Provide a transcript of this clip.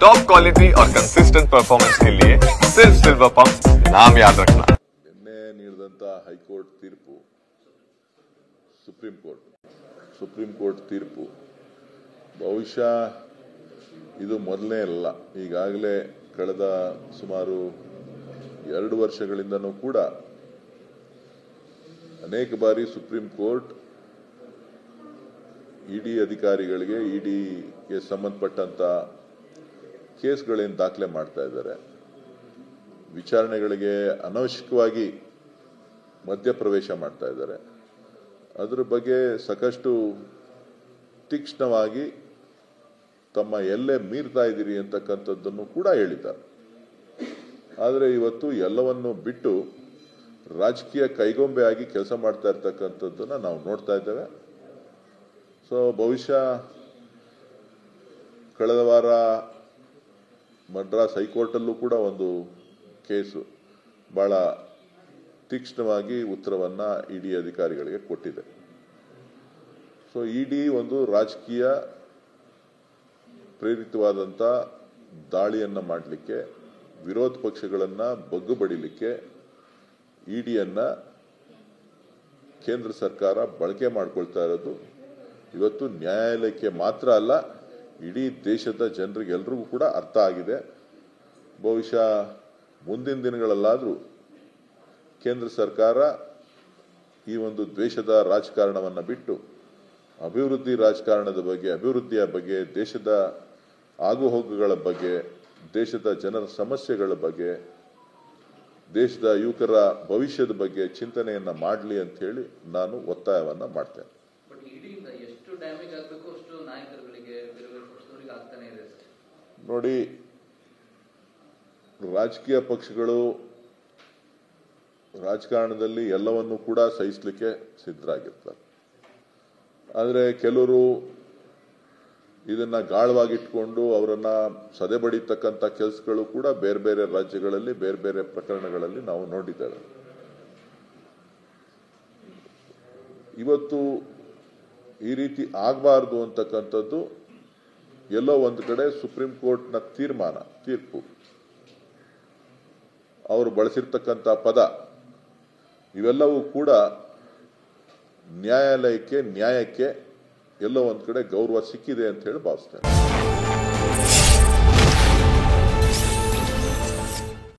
Top quality और consistent performance के लिए सिर्फ सिल्वर पंप नाम याद रखना। ನಿನ್ನೆ ನೀಡಿದಂತ ಹೈಕೋರ್ಟ್ ತೀರ್ಪು ಸುಪ್ರೀಂ ಕೋರ್ಟ್ ತೀರ್ಪು ಬಹುಶಃ ಇದು ಮೊದಲನೇ ಅಲ್ಲ. ಈಗಾಗಲೇ ಕಳೆದ ಸುಮಾರು 2 ವರ್ಷಗಳಿಂದನೂ ಕೂಡ ಅನೇಕ ಬಾರಿ ಸುಪ್ರೀಂ ಕೋರ್ಟ್ ಇಡಿ ಅಧಿಕಾರಿಗಳಿಗೆ ಇಡಿಗೆ ಸಂಬಂಧಪಟ್ಟಂತ ಕೇಸ್ಗಳೇನು ದಾಖಲೆ ಮಾಡ್ತಾ ಇದ್ದಾರೆ, ವಿಚಾರಣೆಗಳಿಗೆ ಅನವಶ್ಯಕವಾಗಿ ಮಧ್ಯಪ್ರವೇಶ ಮಾಡ್ತಾ ಇದ್ದಾರೆ, ಅದರ ಬಗ್ಗೆ ಸಾಕಷ್ಟು ತೀಕ್ಷ್ಣವಾಗಿ ತಮ್ಮ ಎಲ್ಲೇ ಮೀರ್ತಾ ಇದ್ದೀರಿ ಅಂತಕ್ಕಂಥದ್ದನ್ನು ಕೂಡ ಹೇಳಿದ್ದಾರೆ. ಆದರೆ ಇವತ್ತು ಎಲ್ಲವನ್ನು ಬಿಟ್ಟು ರಾಜಕೀಯ ಕೈಗೊಂಬೆಯಾಗಿ ಕೆಲಸ ಮಾಡ್ತಾ ಇರ್ತಕ್ಕಂಥದ್ದನ್ನು ನಾವು ನೋಡ್ತಾ ಇದ್ದೇವೆ. ಸೊ ಬಹುಶಃ ಕಳೆದ ವಾರ ಮದ್ರಾಸ್ ಹೈಕೋರ್ಟಲ್ಲೂ ಕೂಡ ಒಂದು ಕೇಸು ಬಹಳ ತೀಕ್ಷ್ಣವಾಗಿ ಉತ್ತರವನ್ನ ಇಡಿ ಅಧಿಕಾರಿಗಳಿಗೆ ಕೊಟ್ಟಿದೆ. ಸೊ ಇಡಿ ಒಂದು ರಾಜಕೀಯ ಪ್ರೇರಿತವಾದಂಥ ದಾಳಿಯನ್ನ ಮಾಡಲಿಕ್ಕೆ, ವಿರೋಧ ಪಕ್ಷಗಳನ್ನ ಬಗ್ಗು ಬಡಿಲಿಕ್ಕೆ ಇಡಿಯನ್ನ ಕೇಂದ್ರ ಸರ್ಕಾರ ಬಳಕೆ ಮಾಡ್ಕೊಳ್ತಾ ಇರೋದು ಇವತ್ತು ನ್ಯಾಯಾಲಯಕ್ಕೆ ಮಾತ್ರ ಅಲ್ಲ, ಇಡೀ ದೇಶದ ಜನರಿಗೆಲ್ಲರಿಗೂ ಕೂಡ ಅರ್ಥ ಆಗಿದೆ. ಬಹುಶಃ ಮುಂದಿನ ದಿನಗಳಲ್ಲಾದರೂ ಕೇಂದ್ರ ಸರ್ಕಾರ ಈ ಒಂದು ದ್ವೇಷದ ರಾಜಕಾರಣವನ್ನು ಬಿಟ್ಟು ಅಭಿವೃದ್ಧಿ ರಾಜಕಾರಣದ ಬಗ್ಗೆ, ಅಭಿವೃದ್ಧಿಯ ಬಗ್ಗೆ, ದೇಶದ ಆಗುಹೋಗುಗಳ ಬಗ್ಗೆ, ದೇಶದ ಜನರ ಸಮಸ್ಯೆಗಳ ಬಗ್ಗೆ, ದೇಶದ ಯುವಕರ ಭವಿಷ್ಯದ ಬಗ್ಗೆ ಚಿಂತನೆಯನ್ನ ಮಾಡಲಿ ಅಂತ ಹೇಳಿ ನಾನು ಒತ್ತಾಯವನ್ನ ಮಾಡ್ತೇನೆ. ನೋಡಿ, ರಾಜಕೀಯ ಪಕ್ಷಗಳು ರಾಜಕಾರಣದಲ್ಲಿ ಎಲ್ಲವನ್ನೂ ಕೂಡ ಸಹಿಸಲಿಕ್ಕೆ ಸಿದ್ಧರಾಗಿರ್ತಾರೆ. ಆದರೆ ಕೆಲವರು ಇದನ್ನ ಗಾಳವಾಗಿಟ್ಕೊಂಡು ಅವರನ್ನ ಸದೆ ಬಡಿತಕ್ಕಂಥ ಕೆಲಸಗಳು ಕೂಡ ಬೇರೆ ಬೇರೆ ರಾಜ್ಯಗಳಲ್ಲಿ, ಬೇರೆ ಬೇರೆ ಪ್ರಕರಣಗಳಲ್ಲಿ ನಾವು ನೋಡಿದ್ದೇವೆ. ಇವತ್ತು ಈ ರೀತಿ ಆಗಬಾರ್ದು ಅಂತಕ್ಕಂಥದ್ದು ಎಲ್ಲೋ ಒಂದು ಕಡೆ ಸುಪ್ರೀಂ ಕೋರ್ಟ್ನ ತೀರ್ಪು, ಅವರು ಬಳಸಿರ್ತಕ್ಕಂಥ ಪದ, ಇವೆಲ್ಲವೂ ಕೂಡ ನ್ಯಾಯಕ್ಕೆ ಎಲ್ಲೋ ಒಂದು ಕಡೆ ಗೌರವ ಸಿಕ್ಕಿದೆ ಅಂತ ಹೇಳಿ ಭಾವಿಸ್ತೇನೆ.